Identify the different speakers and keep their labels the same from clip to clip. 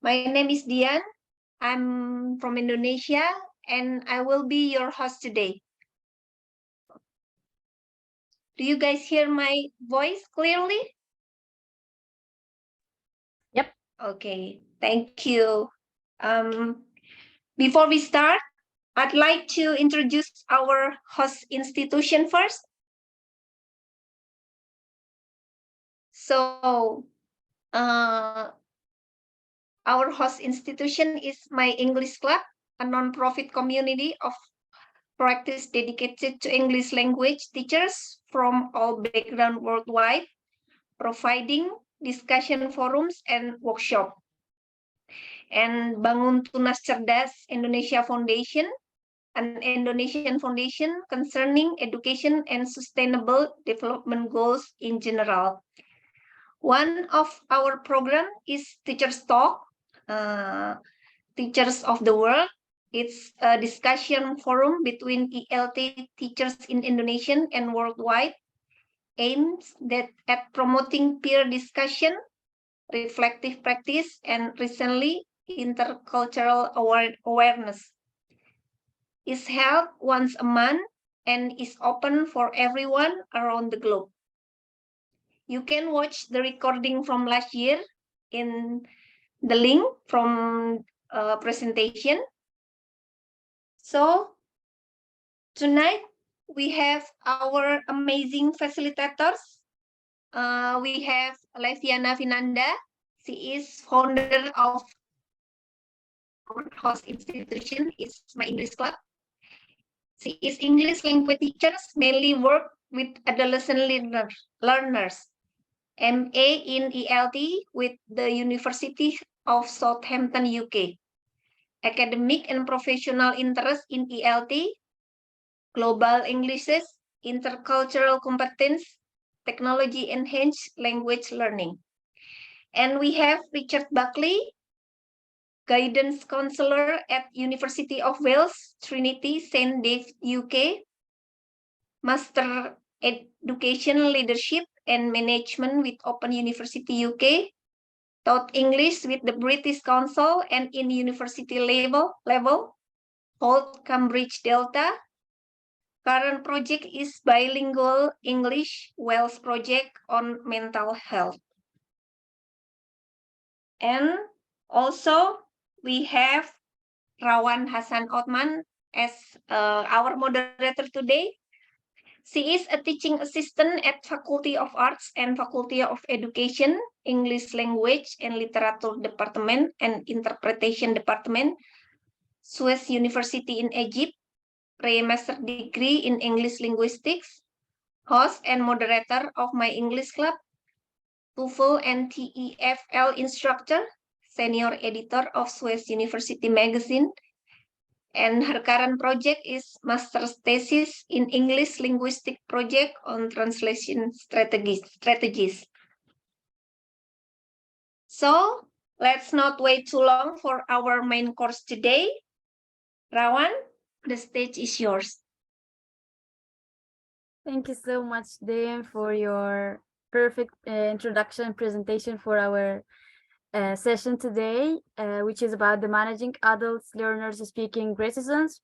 Speaker 1: My name is Dian. I'm from Indonesia and I will be your host today. Do you guys hear my voice clearly?
Speaker 2: Yep.
Speaker 1: Okay, thank you. Before we start, I'd like to introduce our host institution first. So, our host institution is My English Club, a non-profit community of practice dedicated to English language teachers from all backgrounds worldwide, providing discussion forums and workshops. And Bangun Tunas Cerdas Indonesia Foundation, an Indonesian foundation concerning education and sustainable development goals in general. One of our program is Teachers Talk, Teachers of the World. It's a discussion forum between ELT teachers in Indonesian and worldwide, aims at promoting peer discussion, reflective practice, and recently intercultural awareness. Is held once a month and is open for everyone around the globe. You can watch the recording from last year in the link from presentation. So tonight we have our amazing facilitators. We have Leviana Vinanda. She is founder of our host institution, is My English Club. She is English language teachers, mainly work with adolescent learners. MA in ELT with the University of Southampton, UK. Academic and professional interest in ELT, global Englishes, intercultural competence, technology enhanced language learning. And we have Richard Buckley, guidance counselor at University of Wales, Trinity, St. Dave, UK, Master Education Leadership and Management with Open University UK, taught English with the British Council and in university level, hold Cambridge Delta. Current project is bilingual English Wales project on mental health. And also we have Rawan Hasan Otman as our moderator today. She is a teaching assistant at Faculty of Arts and Faculty of Education, English Language and Literature Department and Interpretation Department, Suez University in Egypt, pre-master degree in English Linguistics, host and moderator of My English Club, TOEFL and TEFL instructor, senior editor of Suez University magazine, and her current project is master's thesis in English linguistic project on translation strategies. So let's not wait too long for our main course today. Rawan, the stage is yours.
Speaker 2: Thank you so much, Dan, for your perfect introduction presentation for our session today, which is about the managing adults learners speaking reticence,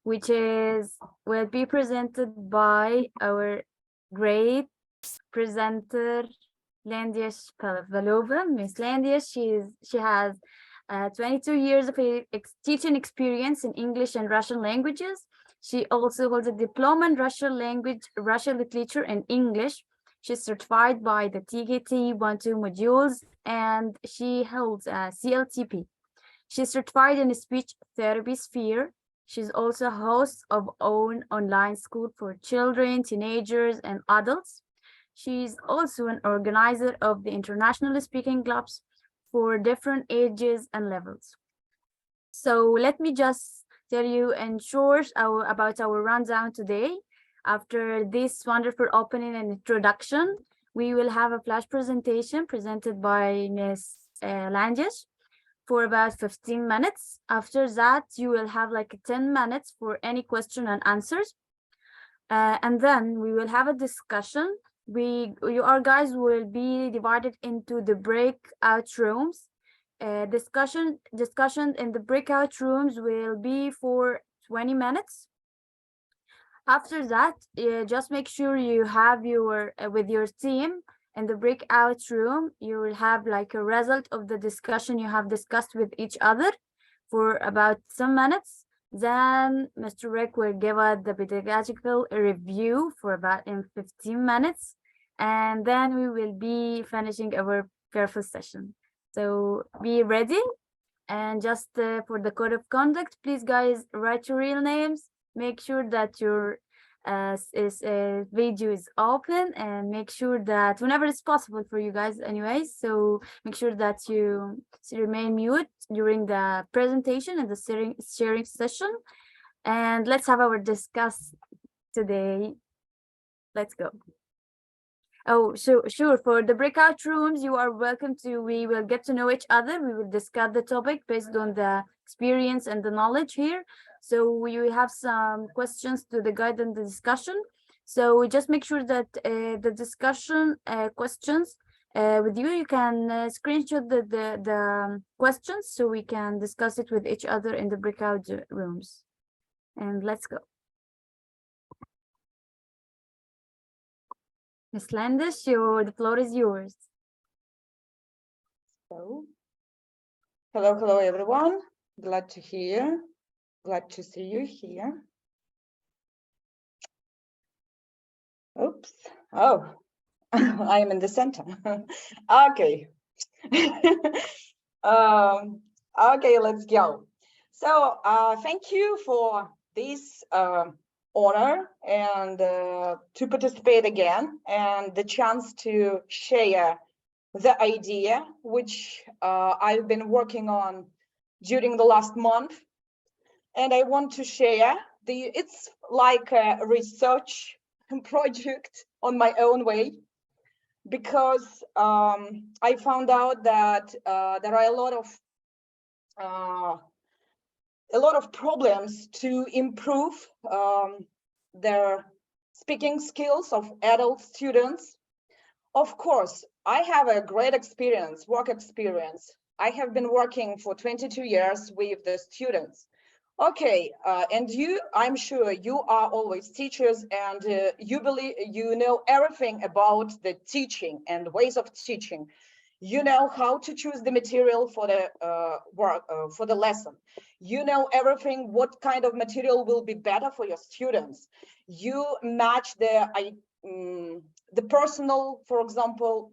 Speaker 2: which will be presented by our great presenter Landysh Pavlova. Miss Landysh, she has 22 years of teaching experience in English and Russian languages. She also holds a diploma in Russian language, Russian literature, and English. She's certified by the TKT 1-2 modules, and she holds a CLTP. She's certified in speech therapy sphere. She's also host of own online school for children, teenagers, and adults. She's also an organizer of the international speaking clubs for different ages and levels. So let me just tell you in short about our rundown today. After this wonderful opening and introduction, we will have a flash presentation presented by Ms. Landysh for about 15 minutes. After that, you will have like 10 minutes for any question and answers. And then we will have a discussion. You guys will be divided into the breakout rooms. discussion in the breakout rooms will be for 20 minutes. After that, just make sure you have your with your team in the breakout room. You will have like a result of the discussion you have discussed with each other for about some minutes. Then Mr. Rick will give us the pedagogical review for about in 15 minutes. And then we will be finishing our careful session. So be ready. And just for the code of conduct, please guys, write your real names. Make sure that your video is open, and make sure that whenever it's possible for you guys anyways, so make sure that you remain mute during the presentation and the sharing session. And let's have our discuss today. Let's go. Oh, sure. For the breakout rooms, you are welcome to. We will get to know each other. We will discuss the topic based on the experience and the knowledge here. So we will have some questions to the guide and the discussion. So just make sure that the discussion questions with you, you can screenshot the questions so we can discuss it with each other in the breakout rooms. And let's go. Ms. Landysh, the floor is yours.
Speaker 3: So, hello everyone. Glad to see you here. Oops. Oh, I am in the center. Okay. Okay, let's go. So, thank you for this honor and to participate again, and the chance to share the idea which I've been working on during the last month. And I want to share it's like a research project on my own way, because I found out that there are a lot of problems to improve their speaking skills of adult students. Of course, I have a great work experience. I have been working for 22 years with the students. Okay, and I'm sure you are always teachers, and you know everything about the teaching and ways of teaching. You know how to choose the material for the for the lesson. You know everything, what kind of material will be better for your students. You match the personal, for example,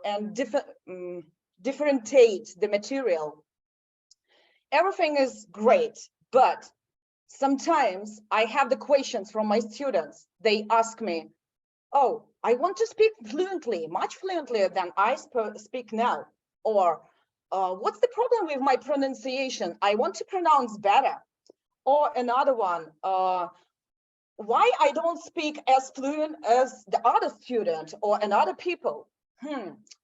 Speaker 3: and differentiate the material. Everything is great, but sometimes I have the questions from my students. They ask me, oh, I want to speak fluently, much fluentlier than I speak now. Or what's the problem with my pronunciation? I want to pronounce better. Or another one, why I don't speak as fluent as the other student or another people?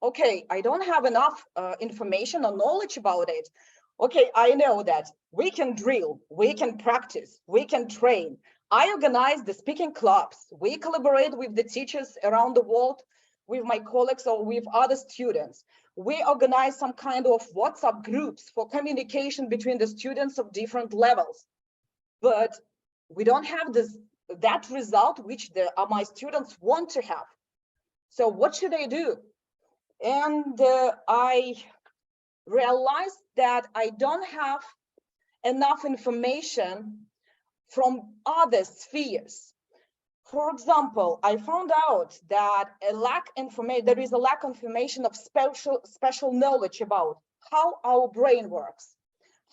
Speaker 3: Okay, I don't have enough information or knowledge about it. Okay, I know that we can drill, we can practice, we can train. I organize the speaking clubs. We collaborate with the teachers around the world, with my colleagues or with other students. We organize some kind of WhatsApp groups for communication between the students of different levels. But we don't have that result which my students want to have. So what should I do? And I realized that I don't have enough information from other spheres. For example, I found out that there is a lack of information of special knowledge about how our brain works.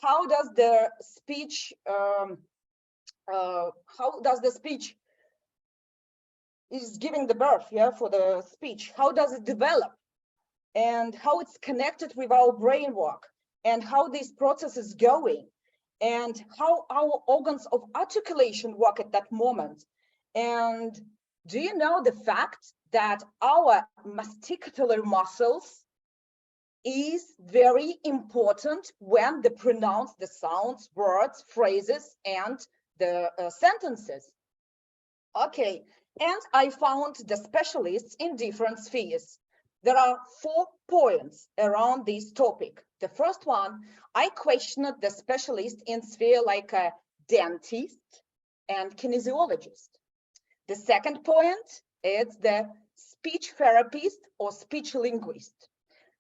Speaker 3: How does the speech is giving the birth, for the speech? How does it develop? And how it's connected with our brain work, and how this process is going, and how our organs of articulation work at that moment. And do you know the fact that our masticator muscles is very important when they pronounce the sounds, words, phrases, and the sentences? Okay, and I found the specialists in different spheres. There are 4 points around this topic. The first one, I questioned the specialist in sphere like a dentist and kinesiologist. The second point is the speech therapist or speech linguist.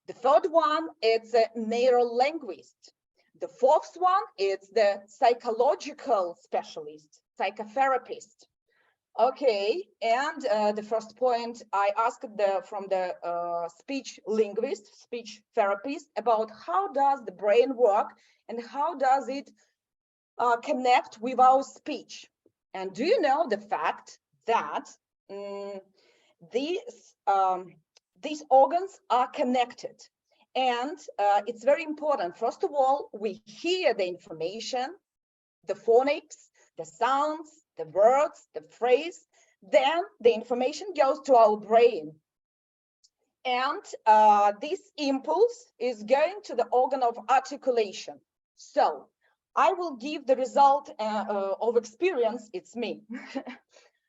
Speaker 3: The third one is a neurolinguist. The fourth one is the psychological specialist, psychotherapist. Okay, and the first point I asked from the speech linguist, speech therapist, about how does the brain work and how does it connect with our speech. And do you know the fact that these organs are connected? And it's very important. First of all, we hear the information, the phonics, the sounds, the words, the phrase, then the information goes to our brain. And this impulse is going to the organ of articulation. So I will give the result of experience, it's me.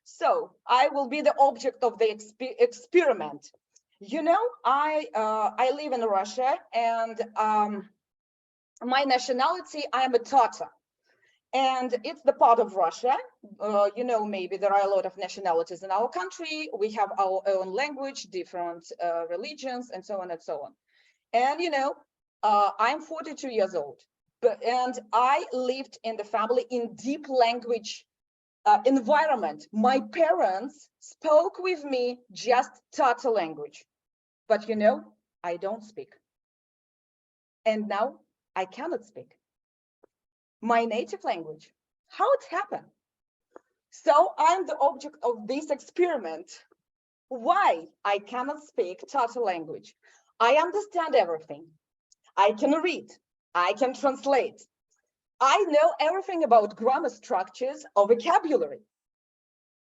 Speaker 3: So I will be the object of the experiment. You know, I live in Russia, and my nationality, I am a Tatar. And it's the part of Russia. You know, maybe there are a lot of nationalities in our country. We have our own language, different religions, and so on and so on. And, you know, I'm 42 years old, and I lived in the family in deep language environment. My parents spoke with me just Tatar language. But, you know, I don't speak. And now I cannot speak my native language. How it happened? So I'm the object of this experiment. Why I cannot speak Tatar language? I understand everything. I can read. I can translate. I know everything about grammar structures or vocabulary.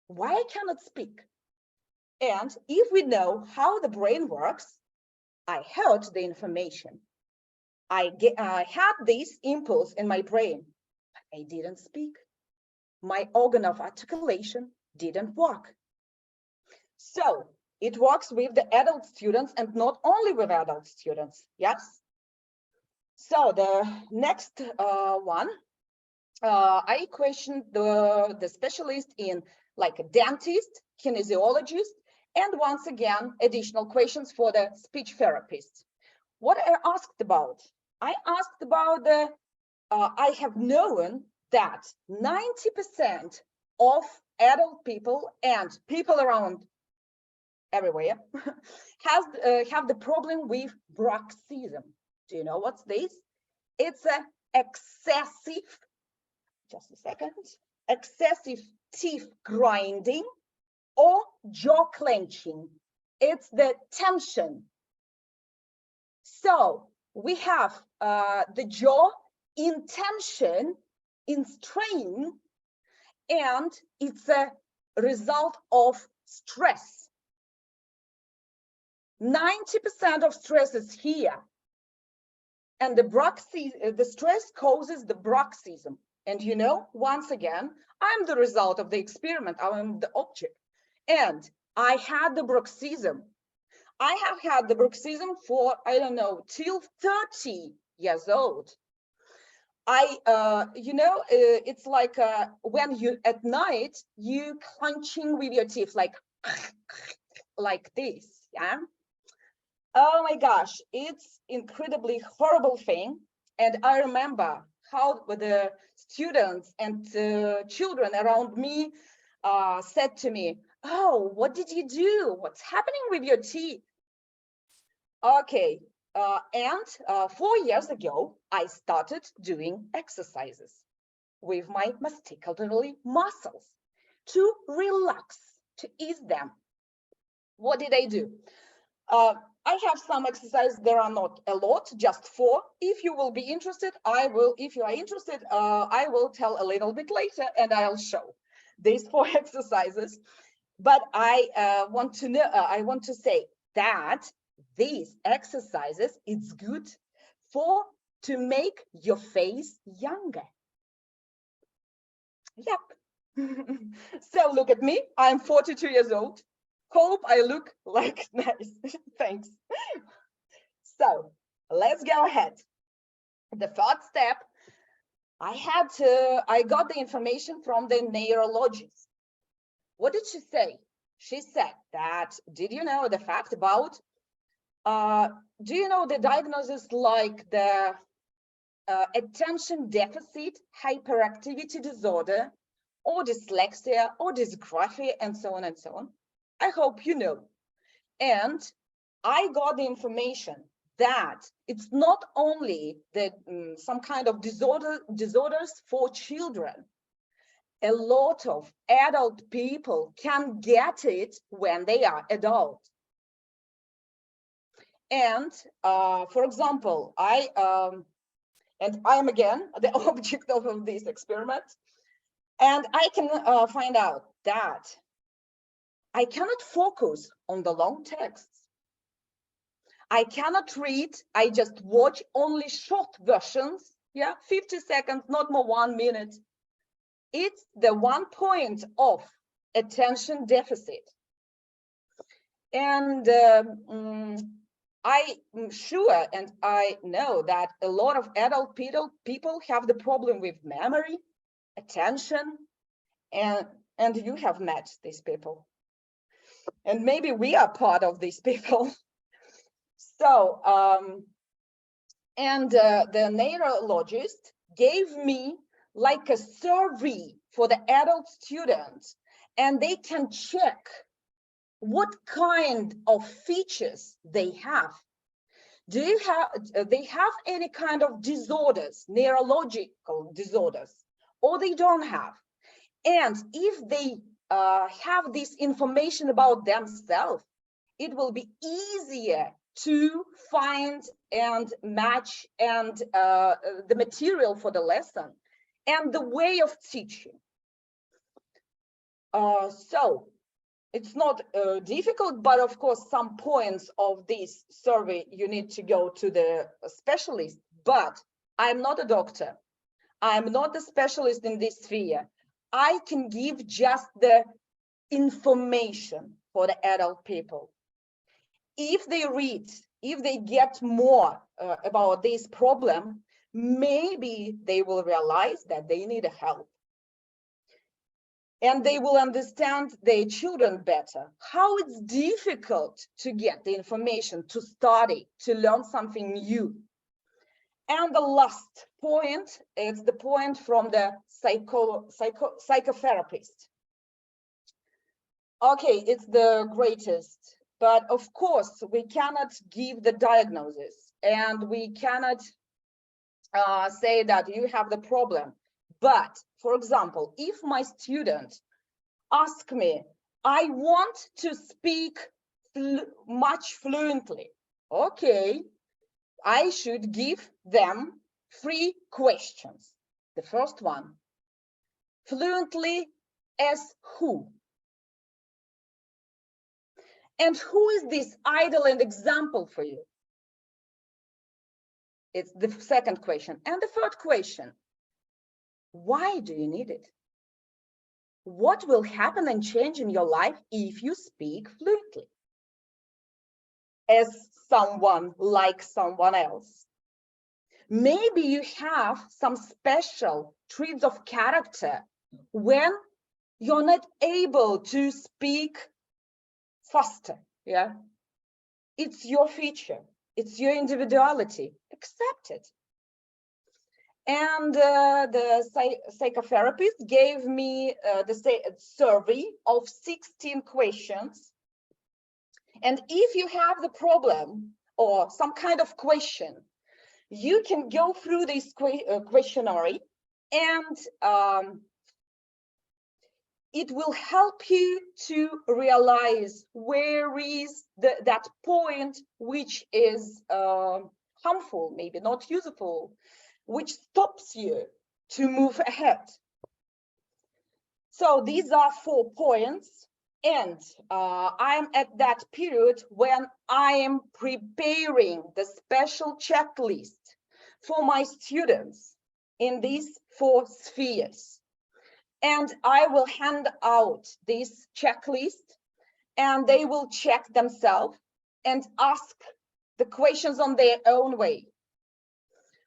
Speaker 3: Why I cannot speak? And if we know how the brain works, I heard the information. I had this impulse in my brain, but I didn't speak. My organ of articulation didn't work. So it works with the adult students and not only with adult students, yes? So the next one, I questioned the specialist in like a dentist, kinesiologist, and once again, additional questions for the speech therapist. What I asked about? I asked about I have known that 90% of adult people and people around everywhere have the problem with bruxism. Do you know what's this? It's an excessive, just a second, excessive teeth grinding or jaw clenching. It's the tension. So we have the jaw in tension, in strain, and it's a result of stress. 90% of stress is here. And the stress causes the bruxism. And you know, once again, I'm the result of the experiment. I'm the object. And I had the bruxism. I have had the bruxism for, I don't know, till 30 years old. You know, it's like when you, at night, you clenching with your teeth, like this, yeah? Oh my gosh, it's incredibly horrible thing. And I remember how the students and children around me said to me, oh, what did you do? What's happening with your teeth? Okay, and 4 years ago, I started doing exercises with my masticatorly muscles to relax, to ease them. What did I do? I have some exercises. There are not a lot, just 4. If you will be interested, I will. If you are interested, I will tell a little bit later, and I'll show these 4 exercises. But I want to know. I want to say that these exercises, it's good to make your face younger. Yep. So look at me. I'm 42 years old. Hope I look like nice. Thanks. So let's go ahead. The first step, I got the information from the neurologist. What did she say? She said that, did you know the fact about, do you know the diagnosis like the attention deficit hyperactivity disorder, or dyslexia, or dysgraphia, and so on and so on? I hope you know. And I got the information that it's not only the some kind of disorders for children. A lot of adult people can get it when they are adult. And for example, I am again the object of this experiment, and I can find out that I cannot focus on the long texts. I cannot read, I just watch only short versions, 50 seconds, not more 1 minute. It's the 1 point of attention deficit. And I'm sure, and I know that a lot of adult people have the problem with memory, attention, and you have met these people. And maybe we are part of these people. So, the neurologist gave me like a survey for the adult students, and they can check what kind of features they have. Do they have any kind of disorders, neurological disorders, or they don't have? And if they have this information about themselves, it will be easier to find and match and the material for the lesson and the way of teaching. So it's not difficult, but of course, some points of this survey, you need to go to the specialist, but I'm not a doctor. I'm not a specialist in this sphere. I can give just the information for the adult people. If they read, if they get more about this problem, maybe they will realize that they need help. And they will understand their children better, how it's difficult to get the information, to study, to learn something new. And the last point is the point from the psychotherapist. Okay, it's the greatest, but of course we cannot give the diagnosis and we cannot say that you have the problem. But for example, if my student asks me, I want to speak much fluently, okay, I should give them 3 questions. The first one, fluently as who? And who is this idol and example for you? It's the second question. And the third question, why do you need it? What will happen and change in your life if you speak fluently? As someone like someone else. Maybe you have some special traits of character when you're not able to speak faster, It's your feature, it's your individuality, accept it. And the psychotherapist gave me the survey of 16 questions. And if you have the problem or some kind of question, you can go through this questionnaire, and it will help you to realize where is that point which is harmful, maybe not useful, which stops you to move ahead. So these are 4 points, and I'm at that period when I am preparing the special checklist for my students in these 4 spheres. And I will hand out this checklist and they will check themselves and ask the questions on their own way.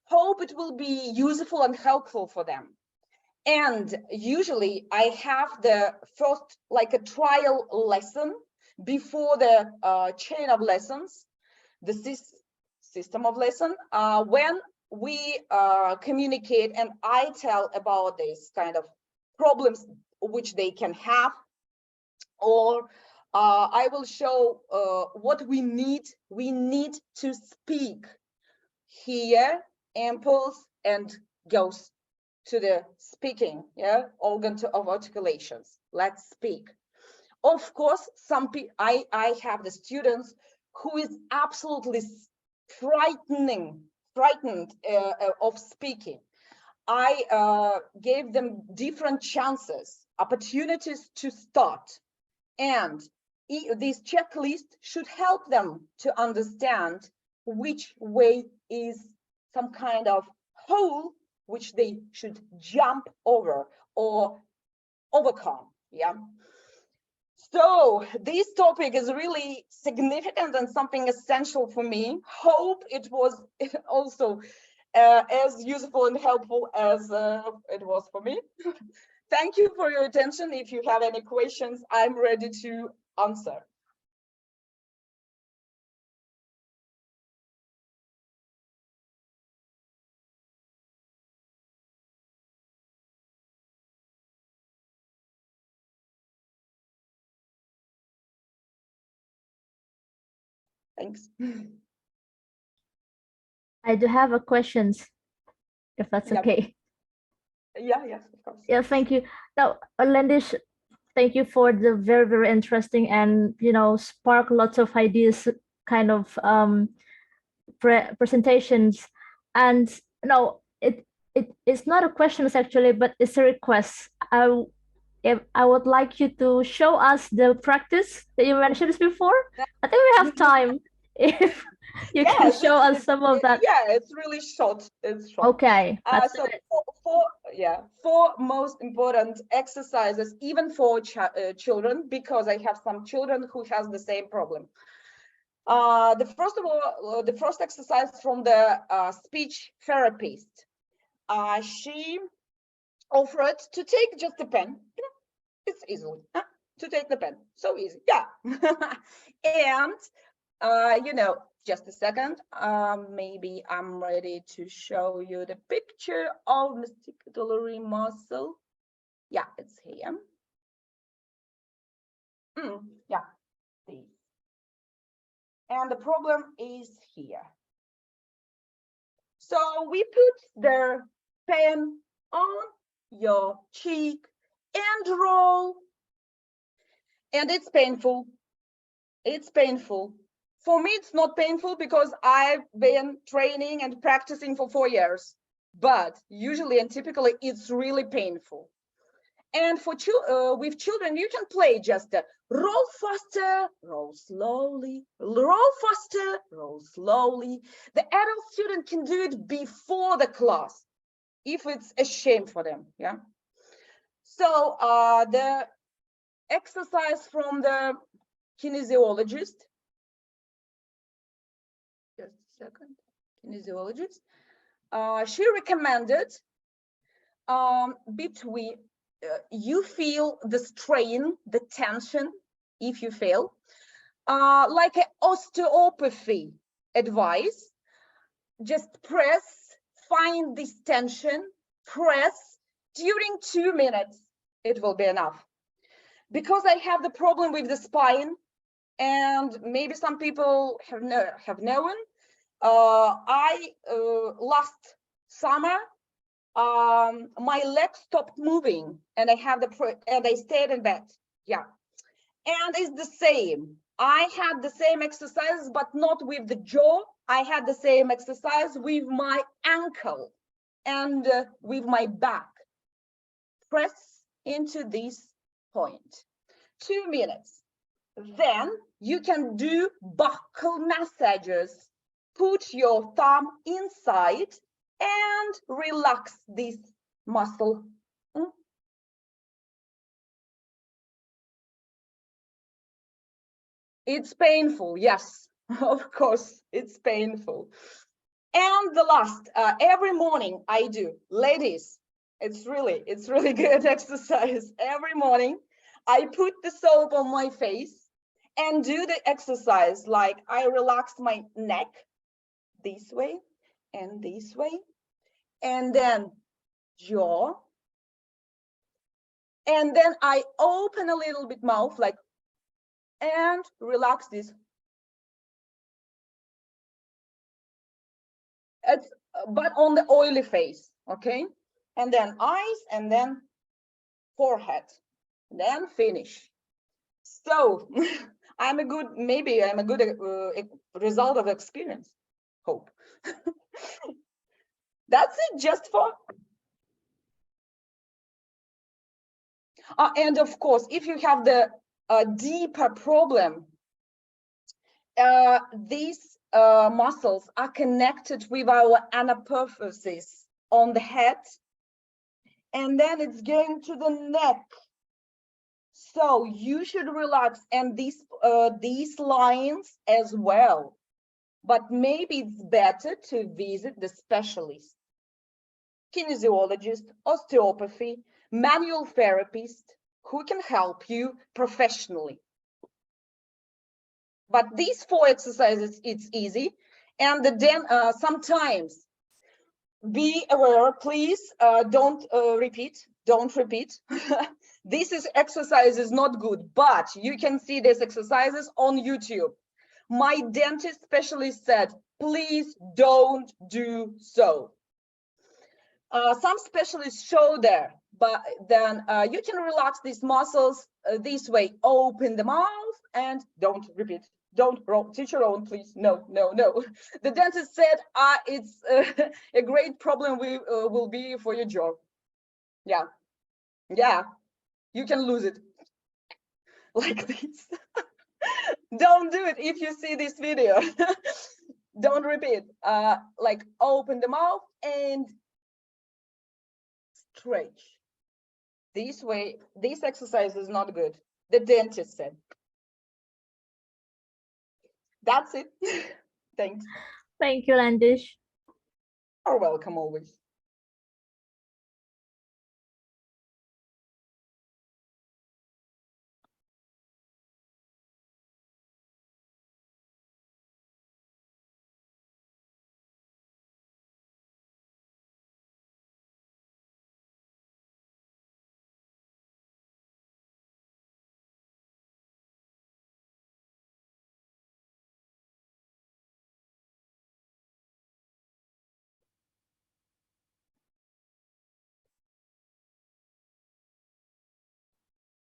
Speaker 3: Hope it will be useful and helpful for them. And usually I have the first, like a trial lesson before the chain of lessons, the system of lesson, when we communicate and I tell about this kind of problems which they can have, or I will show what we need. We need to speak, hear, impulse, and goes to the speaking, yeah, organ of articulations. Let's speak. Of course, some people, I have the students who is absolutely frightened of speaking. I gave them different chances, opportunities to start, and this checklist should help them to understand which way is some kind of hole which they should jump over or overcome. Yeah. So this topic is really significant and something essential for me. Hope it was also as useful and helpful as it was for me. Thank you for your attention. If you have any questions, I'm ready to answer. Thanks.
Speaker 4: I do have a questions, if that's
Speaker 3: Yeah.
Speaker 4: okay.
Speaker 3: Yeah, yes, of course.
Speaker 4: Yeah, thank you. Now, Landysh, thank you for the very, very interesting and, spark lots of ideas kind of presentations. And no, it's not a question actually, but it's a request. I would like you to show us the practice that you mentioned before. I think we have time. If you can show us some of that.
Speaker 3: Yeah, it's really short. It's short.
Speaker 4: Okay.
Speaker 3: So four most important exercises, even for children, because I have some children who has the same problem. The first exercise from the speech therapist. She offered to take just a pen. It's easy to take the pen. So easy, yeah. And just a second. Maybe I'm ready to show you the picture of masticulatory muscle. Yeah, it's here. Yeah, this. And the problem is here. So we put the pen on your cheek and roll. And it's painful. It's painful. For me, it's not painful because I've been training and practicing for 4 years. But usually and typically, it's really painful. And for with children, you can play just roll faster, roll slowly, roll faster, roll slowly. The adult student can do it before the class, if it's a shame for them. Yeah. So the exercise from the kinesiologist. Just a second. Kinesiologist. She recommended between you feel the strain, the tension, if you feel, like an osteopathy advice. Just press, find this tension, press during 2 minutes. It will be enough. Because I have the problem with the spine, and maybe some people have known, I last summer my legs stopped moving, and I stayed in bed. Yeah, and it's the same. I had the same exercises, but not with the jaw. I had the same exercise with my ankle and with my back. Press into this point. 2 minutes. Then you can do buccal massages. Put your thumb inside and relax this muscle. It's painful, yes, of course, it's painful. And the last, every morning I do, ladies, it's really good exercise. Every morning I put the soap on my face and do the exercise. Like I relax my neck this way and this way, and then jaw. And then I open a little bit mouth like, and relax this. It's, but on the oily face, okay? And then eyes, and then forehead, then finish. So maybe I'm a good result of experience, hope. That's it, just for. And of course, if you have the deeper problem, these muscles are connected with our anapophysis on the head, and then it's going to the neck. So you should relax, and these lines as well. But maybe it's better to visit the specialist, kinesiologist, osteopathy, manual therapist, who can help you professionally. But these 4 exercises, it's easy. And then sometimes be aware, please, don't repeat. This exercise is not good, but you can see these exercises on YouTube. My dentist specialist said, please don't do so. Some specialists show there, but then you can relax these muscles this way. Open the mouth and don't repeat. Don't teach your own, please. No. The dentist said it's a great problem will be for your jaw. Yeah, you can lose it like this. Don't do it if you see this video. Don't repeat. Like open the mouth and stretch. This way, this exercise is not good. The dentist said. That's it. Thanks.
Speaker 4: Thank you, Landysh.
Speaker 3: You're welcome always.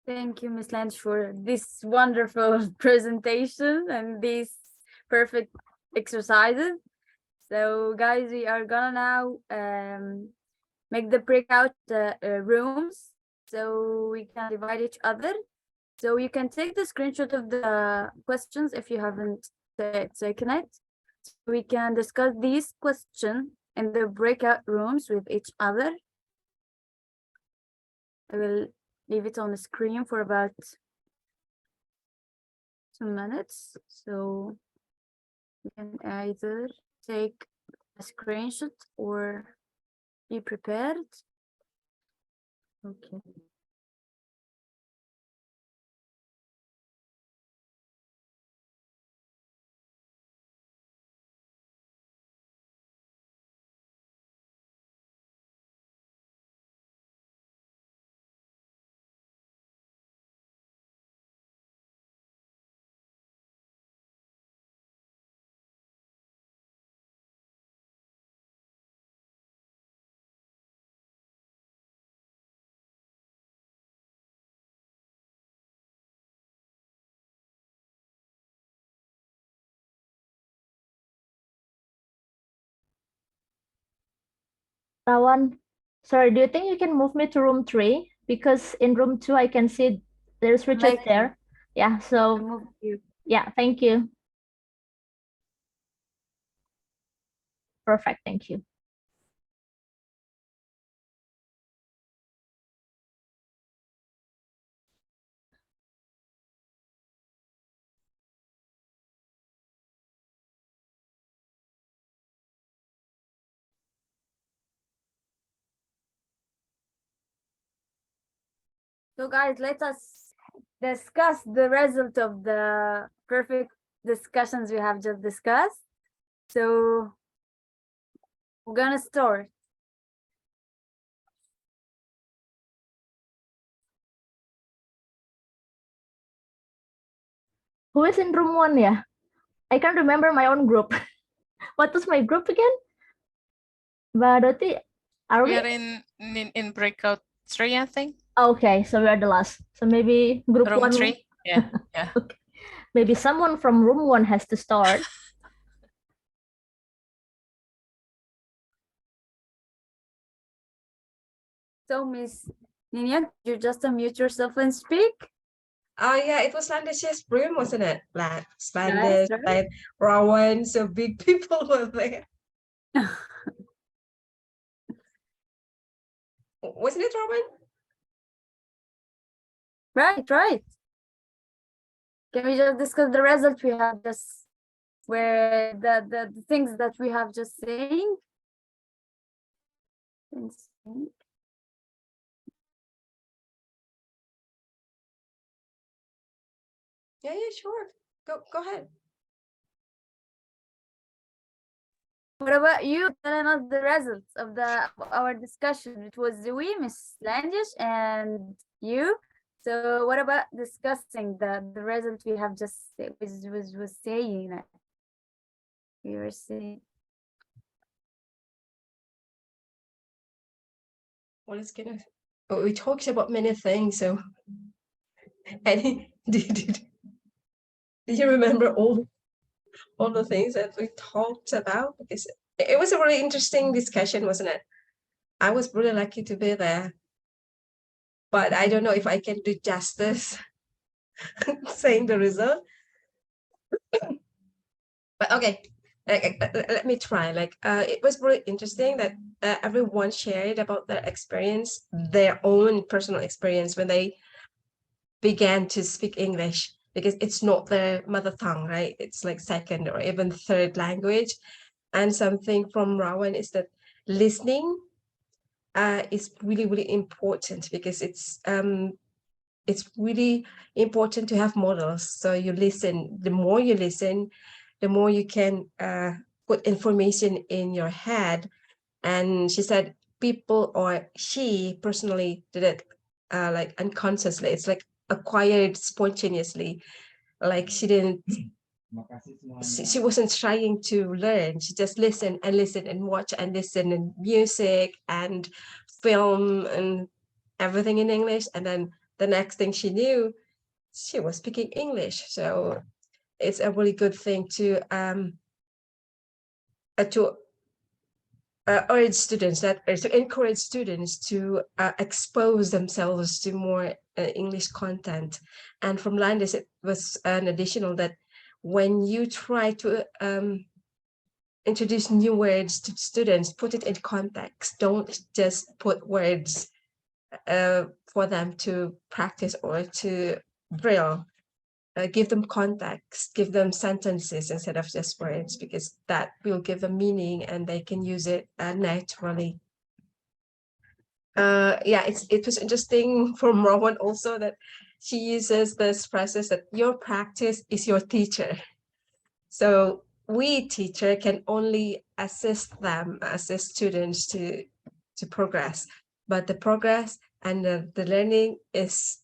Speaker 2: Thank you, Ms. Landysh, for this wonderful presentation and these perfect exercises. So, guys, we are gonna now make the breakout rooms so we can divide each other. So you can take the screenshot of the questions if you haven't taken it. We can discuss these questions in the breakout rooms with each other. I will leave it on the screen for about 2 minutes. So you can either take a screenshot or be prepared. Okay.
Speaker 4: Rawan, sorry, do you think you can move me to room 3? Because in room 2, I can see there's Richard
Speaker 2: Like
Speaker 4: there. Yeah,
Speaker 2: I
Speaker 4: so
Speaker 2: move you.
Speaker 4: yeah, thank you. Perfect, thank you.
Speaker 2: So guys, let us discuss the result of the perfect discussions we have just discussed. So we're gonna start.
Speaker 4: Who is in room 1? Yeah, I can't remember my own group. What was my group again? Mbak Doti, are
Speaker 5: We
Speaker 4: we?
Speaker 5: are in breakout 3, I think.
Speaker 4: Okay, so we are the last. So maybe group
Speaker 5: Room
Speaker 4: 1.
Speaker 5: 3. Yeah. Yeah.
Speaker 4: Okay. Maybe someone from room 1 has to start.
Speaker 2: So Miss Ninian, you just unmute yourself and speak.
Speaker 6: Oh yeah, it was Landish's room, wasn't it? Like
Speaker 2: Yes,
Speaker 6: Landish,
Speaker 2: right.
Speaker 6: like Rowan, so big people were there. Wasn't it Rowan?
Speaker 2: Right, right. Can we just discuss the result we have just where the things that we have just saying?
Speaker 6: Yeah, sure. Go ahead.
Speaker 2: What about you telling us the results of our discussion? It was we, Miss Landish, and you. So what about discussing the result we have just was saying that we were saying?
Speaker 6: Well, it's gonna. Oh, we talked about many things, so. And did you remember all the things that we talked about? Because it was a really interesting discussion, wasn't it? I was really lucky to be there, but I don't know if I can do justice saying the result. But okay, let me try. It was really interesting that everyone shared about their experience, their own personal experience when they began to speak English, because it's not their mother tongue, right? It's like second or even third language. And something from Rowan is that listening is really, really important, because it's really important to have models. So you listen, the more you listen, the more you can put information in your head. And she said people, or she personally did it like unconsciously. It's like acquired spontaneously. Like she didn't, she wasn't trying to learn. She just listened and watch and listen, and music and film and everything in English. And then the next thing she knew, she was speaking English. So it's a really good thing to urge students, to encourage students to expose themselves to more English content. And from Landysh, it was an additional that when you try to introduce new words to students, put it in context. Don't just put words for them to practice or to drill. Give them context, give them sentences instead of just words, because that will give them meaning and they can use it naturally. Yeah, it was interesting from Rowan also that she uses this process that your practice is your teacher. So we teacher can only assist students to progress, but the progress and the learning is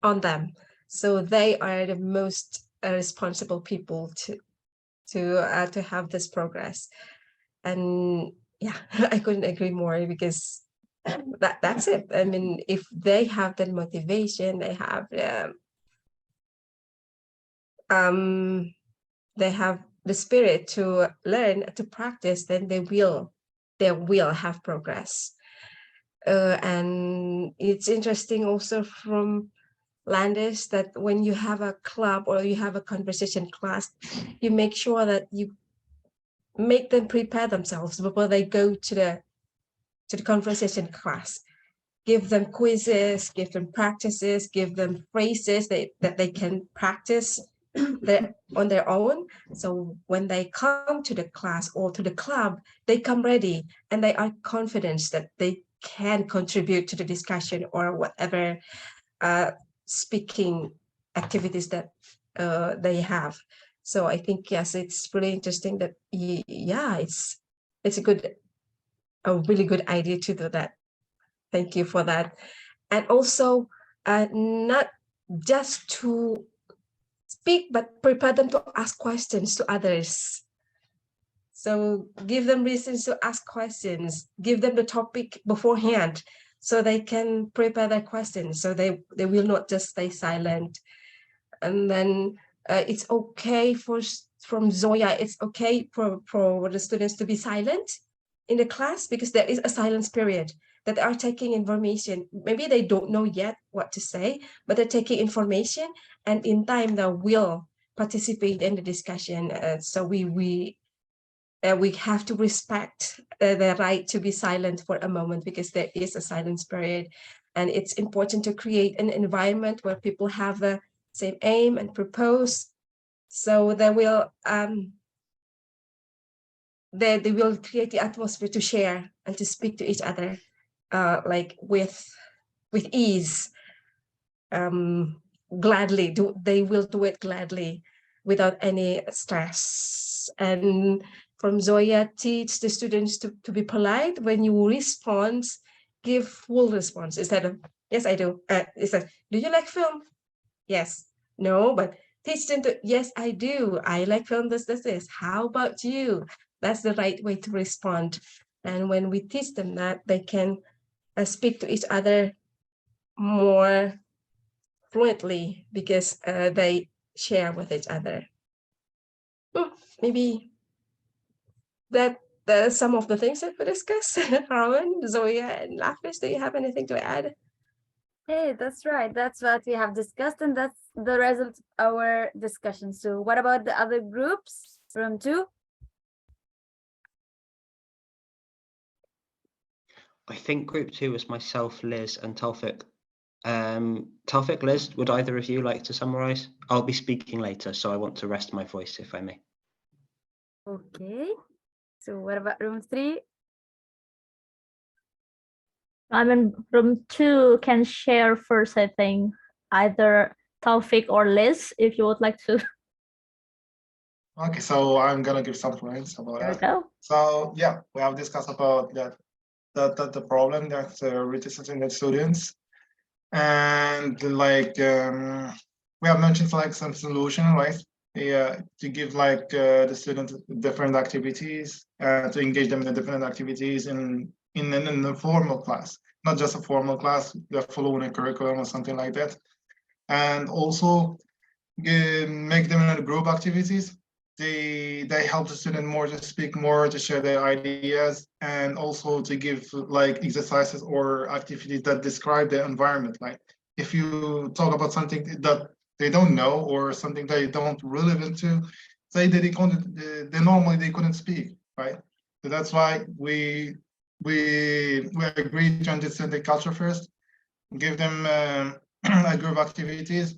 Speaker 6: on them. So they are the most responsible people to have this progress. And yeah, I couldn't agree more, because that's it. I mean, if they have the motivation, they have the spirit to learn, to practice, then they will have progress. And it's interesting also from Landysh that when you have a club or you have a conversation class, you make sure that you make them prepare themselves before they go to the conversation class. Give them quizzes, give them practices, give them phrases that they can practice on their own. So when they come to the class or to the club, they come ready and they are confident that they can contribute to the discussion or whatever speaking activities that they have. So I think, yes, it's really interesting that, yeah, it's a really good idea to do that. Thank you for that. And also, not just to speak, but prepare them to ask questions to others. So give them reasons to ask questions, give them the topic beforehand so they can prepare their questions, so they will not just stay silent. And then it's okay from Zoya, it's okay for the students to be silent in the class, because there is a silence period that they are taking information. Maybe they don't know yet what to say, but they're taking information, and in time they will participate in the discussion. So we have to respect the right to be silent for a moment, because there is a silence period, and it's important to create an environment where people have the same aim and propose. So they will they will create the atmosphere to share and to speak to each other, like with ease, gladly. They will do it gladly without any stress. And from Zoya, teach the students to be polite. When you respond, give full response instead of yes, I do. It's like, do you like film? Yes. No, but teach them to, yes, I do. I like film, this. How about you? That's the right way to respond. And when we teach them that, they can speak to each other more fluently, because they share with each other. Maybe that's some of the things that we discussed. Rowan, Zoya, and Landysh, do you have anything to add?
Speaker 2: Hey, that's right. That's what we have discussed, and that's the result of our discussion. So what about the other groups? Room 2?
Speaker 7: I think group 2 was myself, Liz, and Taufik. Taufik, Liz, would either of you like to summarize? I'll be speaking later, so I want to rest my voice if I may.
Speaker 2: Okay. So what about room 3?
Speaker 4: I mean, room 2 can share first, I think. Either Taufik or Liz, if you would like to.
Speaker 8: Okay, so I'm gonna give some points about
Speaker 4: There we
Speaker 8: that.
Speaker 4: go.
Speaker 8: So yeah, we have discussed about that the problem that reticence in the students, and like we have mentioned like some solution, right? Yeah, to give like the students different activities, to engage them in the different activities in a formal class, not just a formal class, they're following a curriculum or something like that, and also make them in group activities. They help the student more to speak more, to share their ideas, and also to give like exercises or activities that describe the environment. Like if you talk about something that they don't know or something they don't relevant to, say that they normally they couldn't speak, right? So that's why we agreed to understand the culture first, give them a group activities,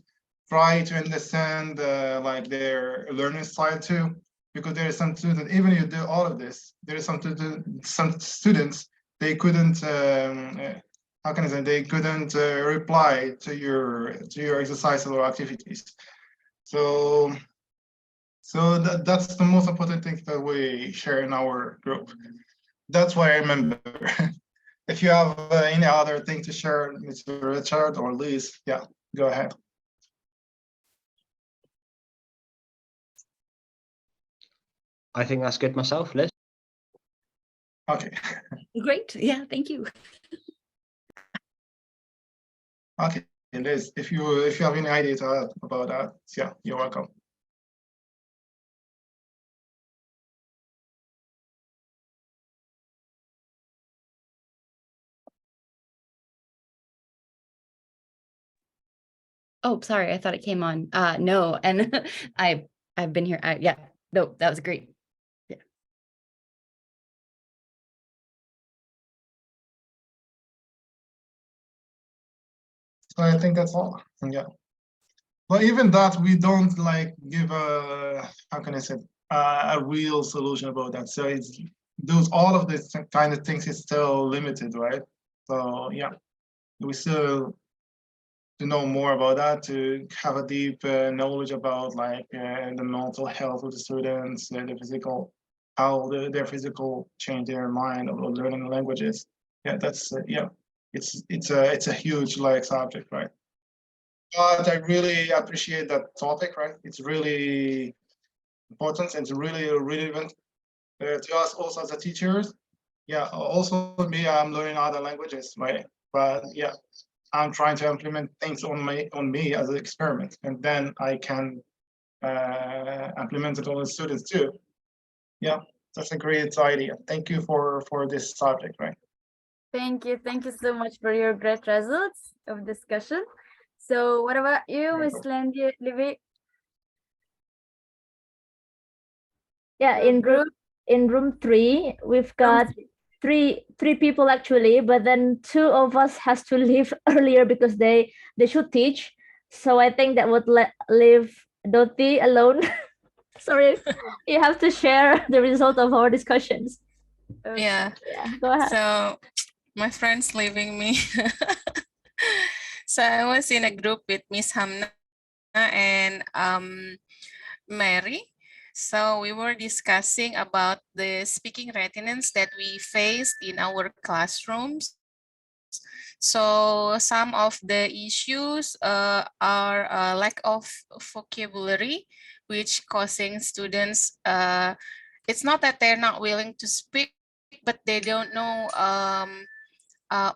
Speaker 8: try to understand like their learning style too, because there is some students, even if you do all of this, there is some students, they couldn't how can I say, they couldn't reply to your exercises or activities. So that's the most important thing that we share in our group. That's what I remember. If you have any other thing to share, Mr. Richard or Liz, yeah, go ahead.
Speaker 7: I think that's good myself, Liz.
Speaker 8: Okay.
Speaker 9: Great. Yeah, thank you.
Speaker 8: Okay, Liz, if you have any idea to add about that, yeah, you're welcome.
Speaker 9: Oh, sorry, I thought it came on. No, and I've been here. Yeah, no, that was great. Yeah.
Speaker 8: So I think that's all. Yeah. But even that, we don't like give a, how can I say, a real solution about that. So it's those, all of this kind of things is still limited, right? So yeah, we still know more about that, to have a deep knowledge about like the mental health of the students, the physical, how their physical change their mind about learning languages. Yeah, that's yeah, it's a huge like subject, right? But I really appreciate that topic, right? It's really important and it's really relevant to us also as a teachers. Yeah, also me, I'm learning other languages, right? But yeah, I'm trying to implement things on me as an experiment, and then I can implement it on the students too. Yeah, that's a great idea. Thank you for this subject, right?
Speaker 2: Thank you so much for your great results of discussion. So what about you, Miss Livy?
Speaker 4: Yeah,
Speaker 2: So
Speaker 4: in room 3, we've got three people actually, but then 2 of us has to leave earlier because they should teach. So I think that would leave Doti alone. Sorry, you have to share the result of our discussions.
Speaker 5: Yeah.
Speaker 4: Yeah, go ahead.
Speaker 5: So my friend's leaving me. So I was in a group with Miss Hamna and Mary. So we were discussing about the speaking reticence that we faced in our classrooms. So some of the issues are lack of vocabulary, which causing students, it's not that they're not willing to speak, but they don't know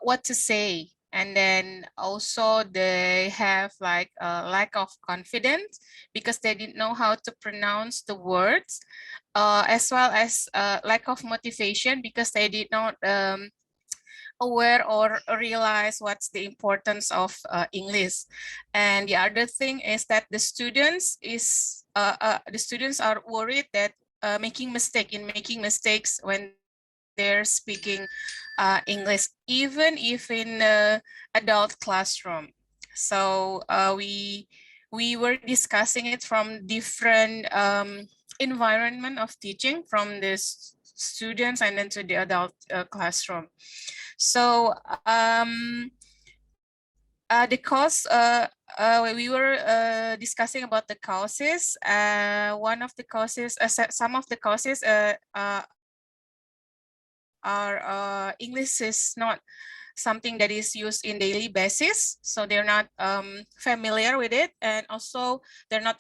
Speaker 5: what to say. And then also they have like a lack of confidence because they didn't know how to pronounce the words, as well as lack of motivation because they did not aware or realize what's the importance of English. And the other thing is that the students are worried that making mistakes when they're speaking English, even if in adult classroom. So we were discussing it from different environment of teaching, from the students and then to the adult classroom. So the cause, we were discussing about the causes. One of the causes, some of the causes are English is not something that is used in daily basis, so they're not familiar with it, and also they're not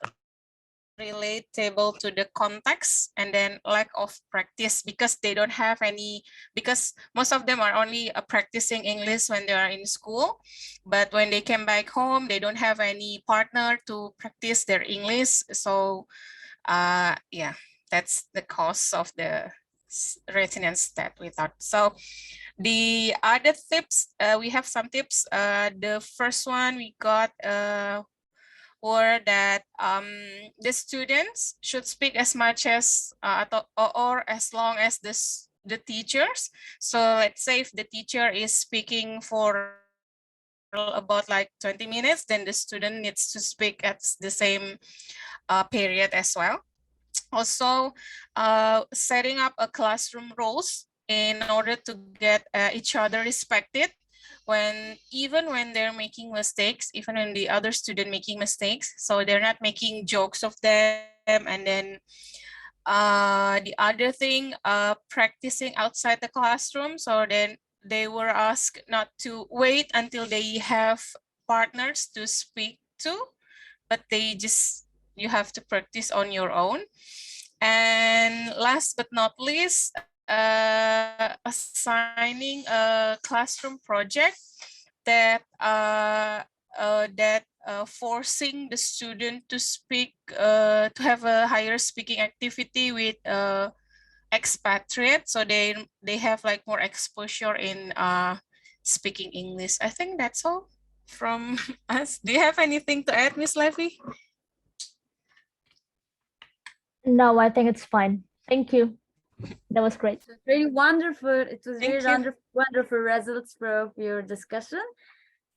Speaker 5: relatable to the context, and then lack of practice because they don't have any, because most of them are only practicing English when they are in school, but when they came back home they don't have any partner to practice their English. So yeah, that's the cause of the reticence that we thought. So the other tips, we have some tips. The first one we got or that the students should speak as much as or as long as the teachers. So let's say if the teacher is speaking for about like 20 minutes, then the student needs to speak at the same period as well. Also, setting up a classroom roles in order to get each other respected, even when they're making mistakes, even when the other student making mistakes, so they're not making jokes of them. And then the other thing, practicing outside the classroom. So then they were asked not to wait until they have partners to speak to, but you have to practice on your own. And last but not least, assigning a classroom project that forcing the student to speak, to have a higher speaking activity with expatriate, so they have like more exposure in speaking English. I think that's all from us. Do you have anything to add, Miss Levy?
Speaker 4: No, I think it's fine. Thank you. That was great.
Speaker 2: It was really wonderful. It was
Speaker 5: Thank
Speaker 2: really
Speaker 5: you.
Speaker 2: wonderful results from your discussion.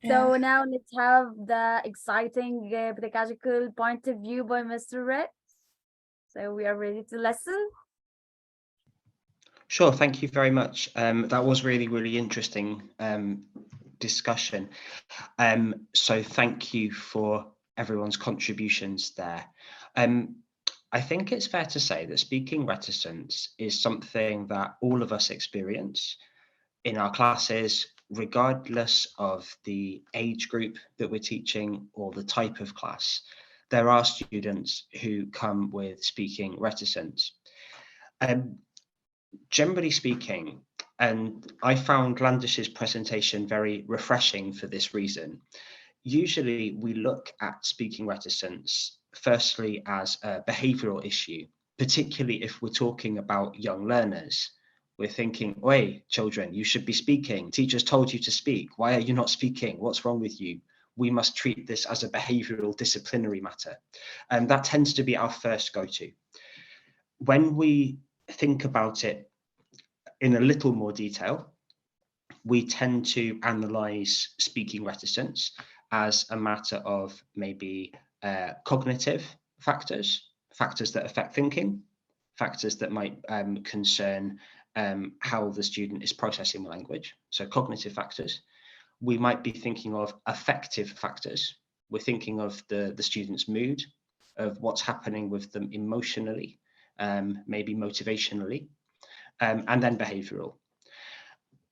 Speaker 2: So now let's have the exciting pedagogical point of view by Mr. Rex. So we are ready to listen.
Speaker 7: Sure, thank you very much. That was really, really interesting discussion. So thank you for everyone's contributions there. I think it's fair to say that speaking reticence is something that all of us experience in our classes, regardless of the age group that we're teaching or the type of class. There are students who come with speaking reticence. Generally speaking, and I found Landish's presentation very refreshing for this reason. Usually we look at speaking reticence firstly as a behavioural issue, particularly if we're talking about young learners. We're thinking, oi, children, you should be speaking. Teachers told you to speak. Why are you not speaking? What's wrong with you? We must treat this as a behavioural disciplinary matter. And that tends to be our first go-to. When we think about it in a little more detail, we tend to analyse speaking reticence as a matter of maybe cognitive factors, factors that affect thinking, factors that might concern how the student is processing the language, so cognitive factors. We might be thinking of affective factors. We're thinking of the student's mood, of what's happening with them emotionally, maybe motivationally, and then behavioural.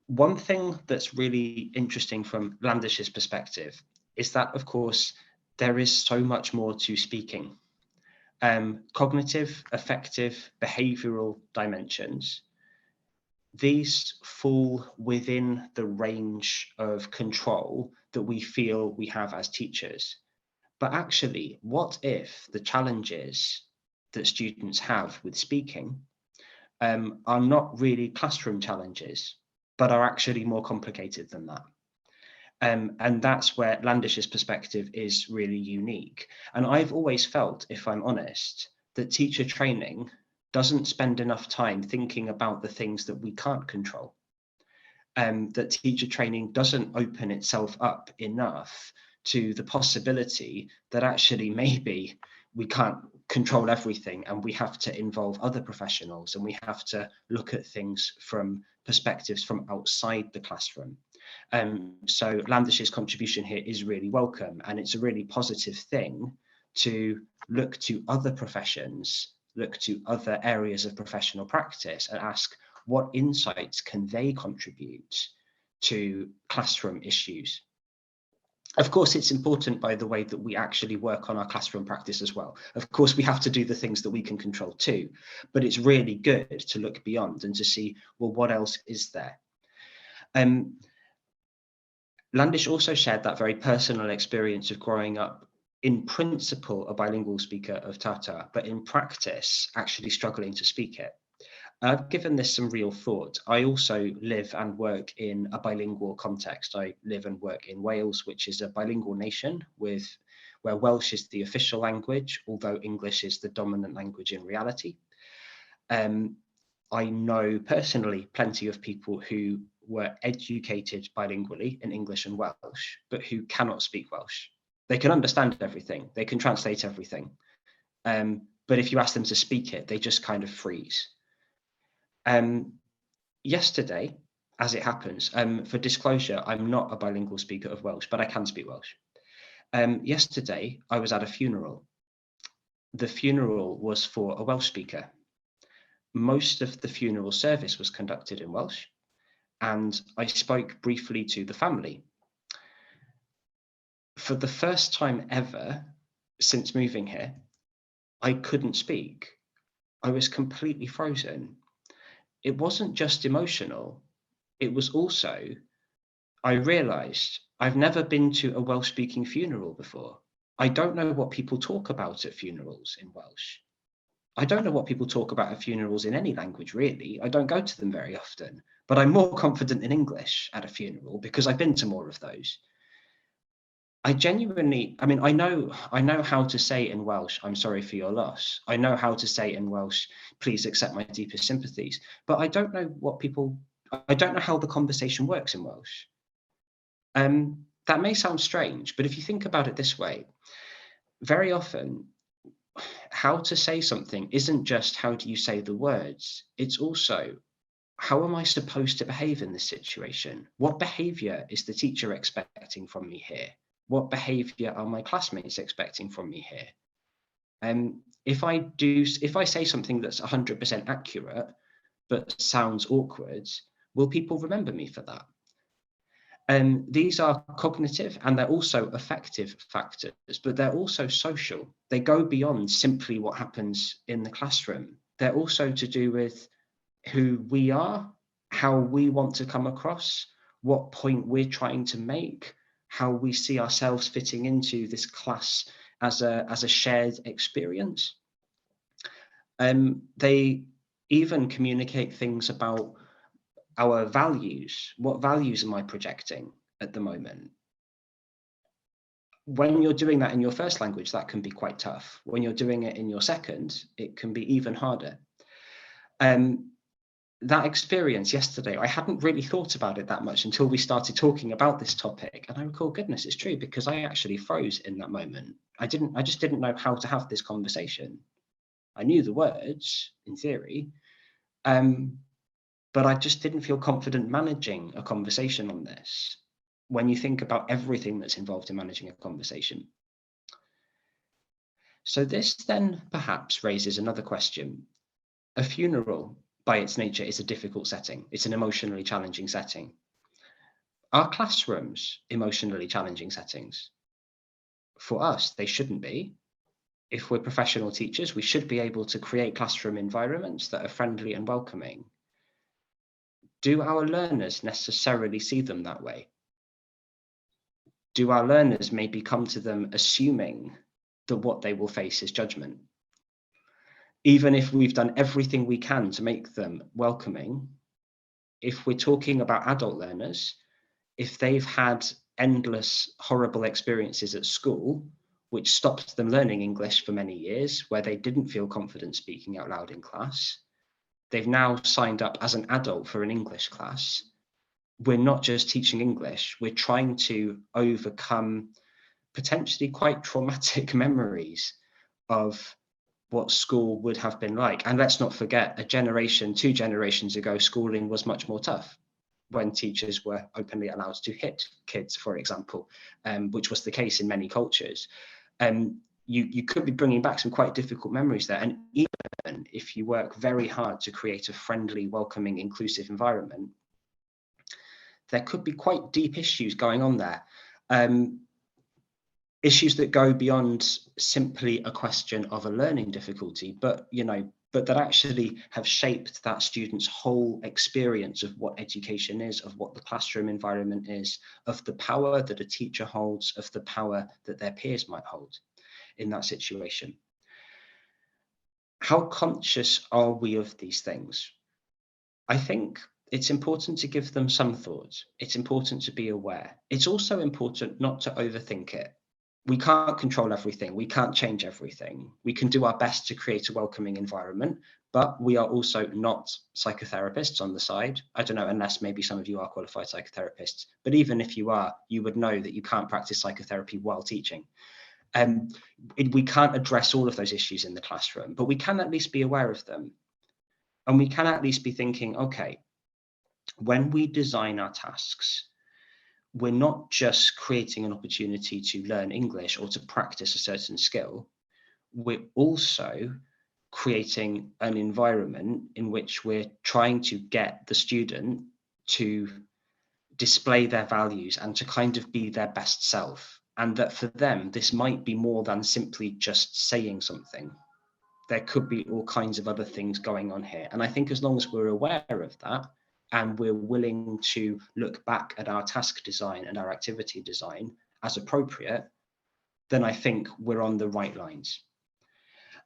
Speaker 7: One thing that's really interesting from Landish's perspective is that, of course, there is so much more to speaking. Cognitive, affective, behavioural dimensions, these fall within the range of control that we feel we have as teachers. But actually, what if the challenges that students have with speaking are not really classroom challenges, but are actually more complicated than that? And that's where Landish's perspective is really unique. And I've always felt, if I'm honest, that teacher training doesn't spend enough time thinking about the things that we can't control. That teacher training doesn't open itself up enough to the possibility that actually maybe we can't control everything and we have to involve other professionals and we have to look at things from perspectives from outside the classroom. So Landish's contribution here is really welcome, and it's a really positive thing to look to other professions, look to other areas of professional practice and ask what insights can they contribute to classroom issues. Of course, it's important, by the way, that we actually work on our classroom practice as well. Of course, we have to do the things that we can control too, but it's really good to look beyond and to see, well, what else is there? Landysh also shared that very personal experience of growing up, in principle, a bilingual speaker of Tatar, but in practice, actually struggling to speak it. I've given this some real thought. I also live and work in a bilingual context. I live and work in Wales, which is a bilingual nation where Welsh is the official language, although English is the dominant language in reality. I know personally plenty of people who were educated bilingually in English and Welsh, but who cannot speak Welsh. They can understand everything, they can translate everything, but if you ask them to speak it, they just kind of freeze. Yesterday, as it happens, for disclosure, I'm not a bilingual speaker of Welsh, but I can speak Welsh. Yesterday, I was at a funeral. The funeral was for a Welsh speaker. Most of the funeral service was conducted in Welsh, and I spoke briefly to the family. For the first time ever since moving here, I couldn't speak. I was completely frozen. It wasn't just emotional, it was also, I realised I've never been to a Welsh-speaking funeral before. I don't know what people talk about at funerals in Welsh. I don't know what people talk about at funerals in any language, really. I don't go to them very often, but I'm more confident in English at a funeral because I've been to more of those. I genuinely, I mean, I know how to say in Welsh, I'm sorry for your loss. I know how to say in Welsh, please accept my deepest sympathies, but I don't know I don't know how the conversation works in Welsh. That may sound strange, but if you think about it this way, very often, how to say something isn't just how do you say the words, it's also how am I supposed to behave in this situation? What behavior is the teacher expecting from me here? What behavior are my classmates expecting from me here? If I say something that's 100% accurate, but sounds awkward, will people remember me for that? These are cognitive and they're also affective factors, but they're also social. They go beyond simply what happens in the classroom. They're also to do with who we are, how we want to come across, what point we're trying to make, how we see ourselves fitting into this class as a shared experience. They even communicate things about our values. What values am I projecting at the moment? When you're doing that in your first language, that can be quite tough. When you're doing it in your second, it can be even harder. That experience yesterday, I hadn't really thought about it that much until we started talking about this topic. And I recall, goodness, it's true, because I actually froze in that moment. I just didn't know how to have this conversation. I knew the words in theory, but I just didn't feel confident managing a conversation on this when you think about everything that's involved in managing a conversation. So this then perhaps raises another question. A funeral, by its nature, is a difficult setting. It's an emotionally challenging setting. Are classrooms emotionally challenging settings? For us, they shouldn't be. If we're professional teachers, we should be able to create classroom environments that are friendly and welcoming. Do our learners necessarily see them that way? Do our learners maybe come to them assuming that what they will face is judgment? Even if we've done everything we can to make them welcoming, if we're talking about adult learners, if they've had endless horrible experiences at school, which stopped them learning English for many years, where they didn't feel confident speaking out loud in class, they've now signed up as an adult for an English class. We're not just teaching English, we're trying to overcome potentially quite traumatic memories of what school would have been like. And let's not forget, a generation, 2 generations ago, schooling was much more tough when teachers were openly allowed to hit kids, for example, which was the case in many cultures. You could be bringing back some quite difficult memories there. And even if you work very hard to create a friendly, welcoming, inclusive environment, there could be quite deep issues going on there. Issues that go beyond simply a question of a learning difficulty, but that actually have shaped that student's whole experience of what education is, of what the classroom environment is, of the power that a teacher holds, of the power that their peers might hold in that situation. How conscious are we of these things? I think it's important to give them some thought. It's important to be aware. It's also important not to overthink it. We can't control everything. We can't change everything. We can do our best to create a welcoming environment, but we are also not psychotherapists on the side. I don't know, unless maybe some of you are qualified psychotherapists, but even if you are, you would know that you can't practice psychotherapy while teaching. We can't address all of those issues in the classroom, but we can at least be aware of them. And we can at least be thinking, okay, when we design our tasks, we're not just creating an opportunity to learn English or to practice a certain skill. We're also creating an environment in which we're trying to get the student to display their values and to kind of be their best self. And that for them, this might be more than simply just saying something. There could be all kinds of other things going on here. And I think as long as we're aware of that, and we're willing to look back at our task design and our activity design as appropriate, then I think we're on the right lines.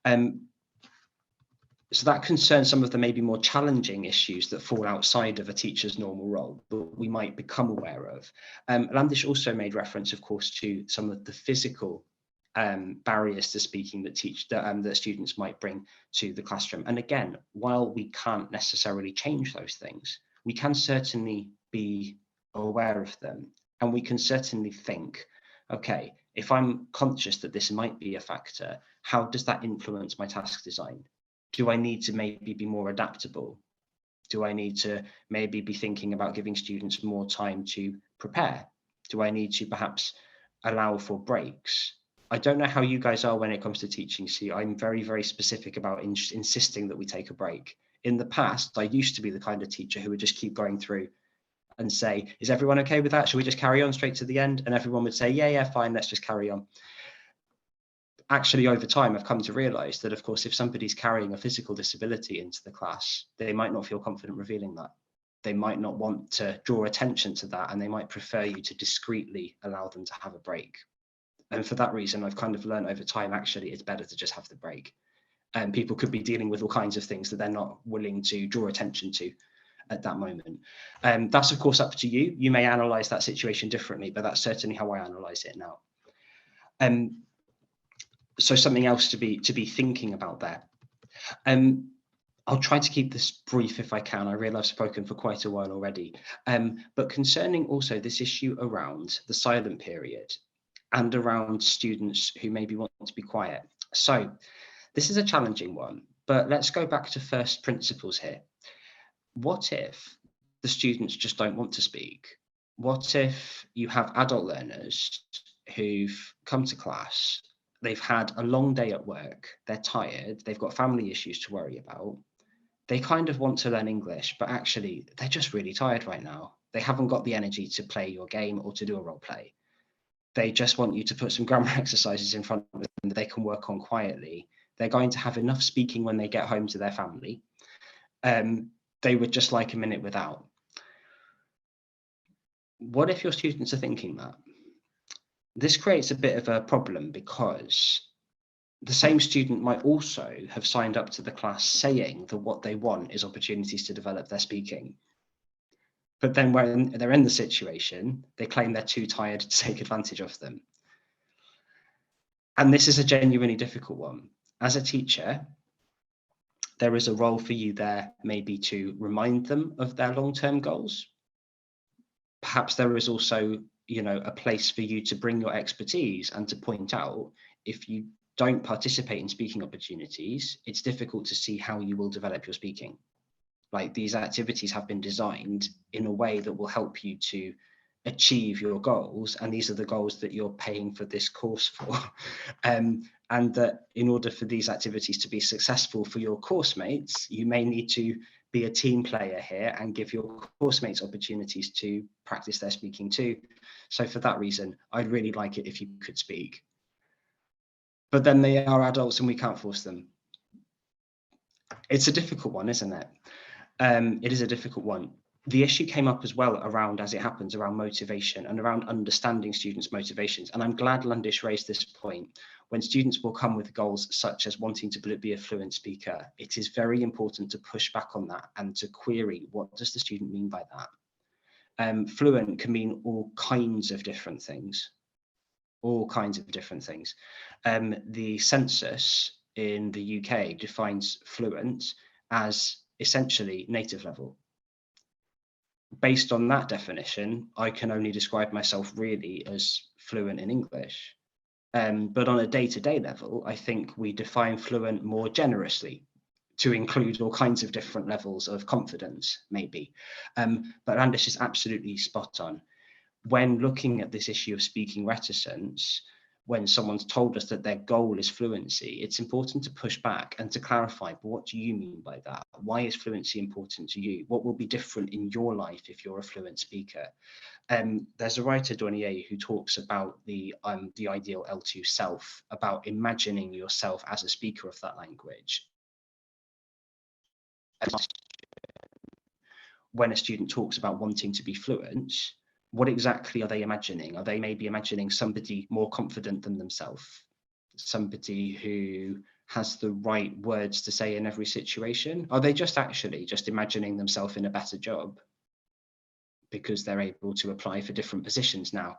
Speaker 7: So that concerns some of the maybe more challenging issues that fall outside of a teacher's normal role, but we might become aware of. Landysh also made reference, of course, to some of the physical barriers to speaking that students might bring to the classroom. And again, while we can't necessarily change those things, we can certainly be aware of them. And we can certainly think, okay, if I'm conscious that this might be a factor, how does that influence my task design? Do I need to maybe be more adaptable? Do I need to maybe be thinking about giving students more time to prepare? Do I need to perhaps allow for breaks? I don't know how you guys are when it comes to teaching. See, I'm very, very specific about insisting that we take a break. In the past, I used to be the kind of teacher who would just keep going through and say, is everyone okay with that? Should we just carry on straight to the end? And everyone would say, yeah, fine, let's just carry on. Actually, over time, I've come to realize that, of course, if somebody's carrying a physical disability into the class, they might not feel confident revealing that. They might not want to draw attention to that, and they might prefer you to discreetly allow them to have a break. And for that reason, I've kind of learned over time, actually, it's better to just have the break. And people could be dealing with all kinds of things that they're not willing to draw attention to at that moment. That's, of course, up to you. You may analyze that situation differently, but that's certainly how I analyze it now. So something else to be thinking about there. I'll try to keep this brief if I can. I realize I've spoken for quite a while already. But concerning also this issue around the silent period and around students who maybe want to be quiet. So this is a challenging one, but let's go back to first principles here. What if the students just don't want to speak? What if you have adult learners who've come to class, they've had a long day at work, they're tired, they've got family issues to worry about, they kind of want to learn English, but actually they're just really tired right now. They haven't got the energy to play your game or to do a role play. They just want you to put some grammar exercises in front of them that they can work on quietly. They're going to have enough speaking when they get home to their family. They would just like a minute without. What if your students are thinking that? This creates a bit of a problem because the same student might also have signed up to the class saying that what they want is opportunities to develop their speaking. But then when they're in the situation, they claim they're too tired to take advantage of them. And this is a genuinely difficult one. As a teacher, there is a role for you there, maybe to remind them of their long-term goals. Perhaps there is also, a place for you to bring your expertise and to point out if you don't participate in speaking opportunities, it's difficult to see how you will develop your speaking. Like, these activities have been designed in a way that will help you to achieve your goals, and these are the goals that you're paying for this course for. And that in order for these activities to be successful for your course mates, you may need to be a team player here and give your course mates opportunities to practice their speaking too. So for that reason, I'd really like it if you could speak. But then they are adults and we can't force them. It's a difficult one, isn't it? It is a difficult one. The issue came up as well around, as it happens, around motivation and around understanding students' motivations. And I'm glad Landysh raised this point. When students will come with goals such as wanting to be a fluent speaker, it is very important to push back on that and to query, what does the student mean by that? Fluent can mean all kinds of different things. All kinds of different things. The census in the UK defines fluent as essentially native level. Based on that definition, I can only describe myself really as fluent in English. But on a day-to-day level, I think we define fluent more generously to include all kinds of different levels of confidence, maybe. But Landysh is absolutely spot on. When looking at this issue of speaking reticence, when someone's told us that their goal is fluency, it's important to push back and to clarify, but what do you mean by that? Why is fluency important to you? What will be different in your life if you're a fluent speaker? There's a writer, Donier, who talks about the ideal L2 self, about imagining yourself as a speaker of that language. When a student talks about wanting to be fluent, what exactly are they imagining? Are they maybe imagining somebody more confident than themselves? Somebody who has the right words to say in every situation? Are they just imagining themselves in a better job because they're able to apply for different positions now?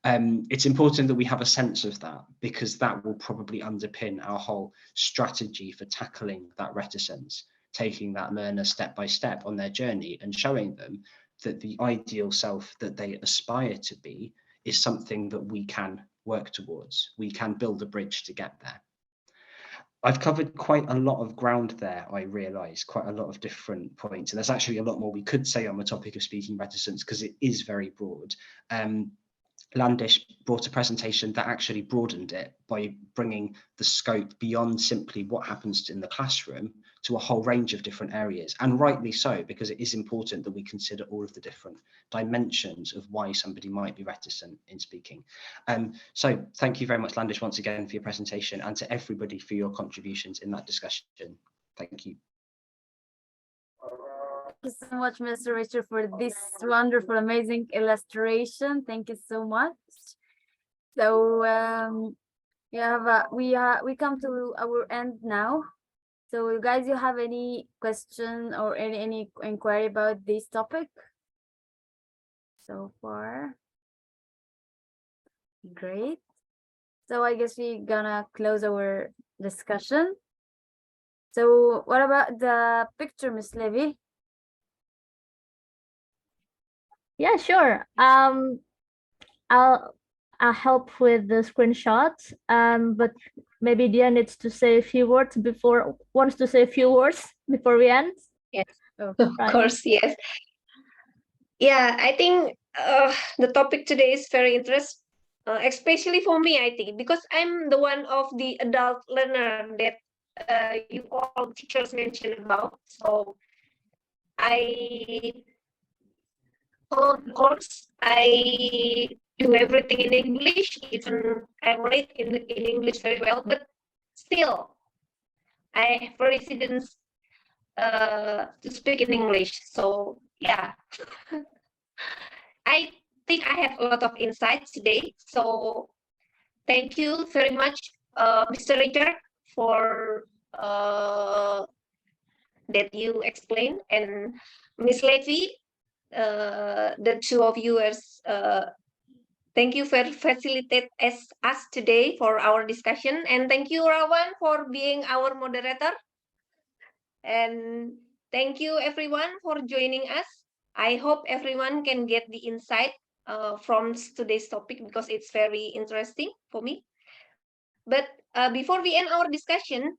Speaker 7: It's important that we have a sense of that, because that will probably underpin our whole strategy for tackling that reticence, taking that learner step by step on their journey and showing them that the ideal self that they aspire to be is something that we can work towards. We can build a bridge to get there. I've covered quite a lot of ground there, I realise, quite a lot of different points. And there's actually a lot more we could say on the topic of speaking reticence because it is very broad. Landysh brought a presentation that actually broadened it by bringing the scope beyond simply what happens in the classroom to a whole range of different areas, and rightly so, because it is important that we consider all of the different dimensions of why somebody might be reticent in speaking. So thank you very much, Landysh, once again for your presentation, and to everybody for your contributions in that discussion. Thank you.
Speaker 2: Thank you so much, Mr. Richard, for this wonderful, amazing illustration. Thank you so much. So we come to our end now. So you guys, you have any question or any inquiry about this topic so far? Great. So I guess we're gonna close our discussion. So what about the picture, Miss Levy?
Speaker 4: Yeah, sure. I'll help with the screenshots. But maybe Dia needs to say a few words before we end.
Speaker 1: Yes,
Speaker 4: Oh,
Speaker 1: of
Speaker 4: right.
Speaker 1: course, yes. Yeah, I think the topic today is very interesting, especially for me, I think, because I'm the one of the adult learner that you all teachers mentioned about. So I follow the course. I do everything in English, even I write in English very well, but still I have residence to speak in English. So yeah, I think I have a lot of insights today. So thank you very much, Mr. Richard, for that you explained, and Miss Levy, the two of you thank you for facilitate us today for our discussion, and thank you, Rawan, for being our moderator. And thank you, everyone, for joining us. I hope everyone can get the insight from today's topic because it's very interesting for me. But before we end our discussion,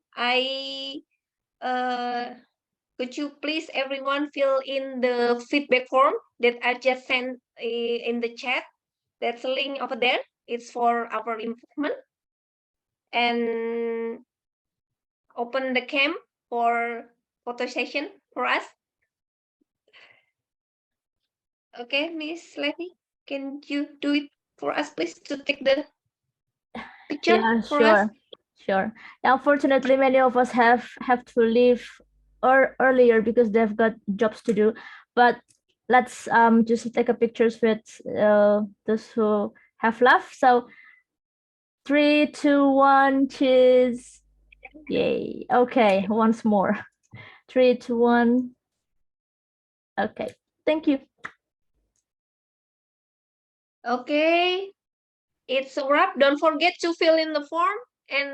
Speaker 1: could you please everyone fill in the feedback form that I just sent in the chat? That's a link over there. It's for our improvement. And open the cam for photo session for us. Okay, Miss Levy, can you do it for us, please, to take the picture
Speaker 4: Yeah,
Speaker 1: for us?
Speaker 4: Sure. Unfortunately, many of us have to leave earlier because they've got jobs to do. But let's just take a pictures with those who have left. So 3, 2, 1, cheers. Yay. Okay, once more. 3, 2, 1. Okay, thank you.
Speaker 1: Okay, it's a wrap. Don't forget to fill in the form and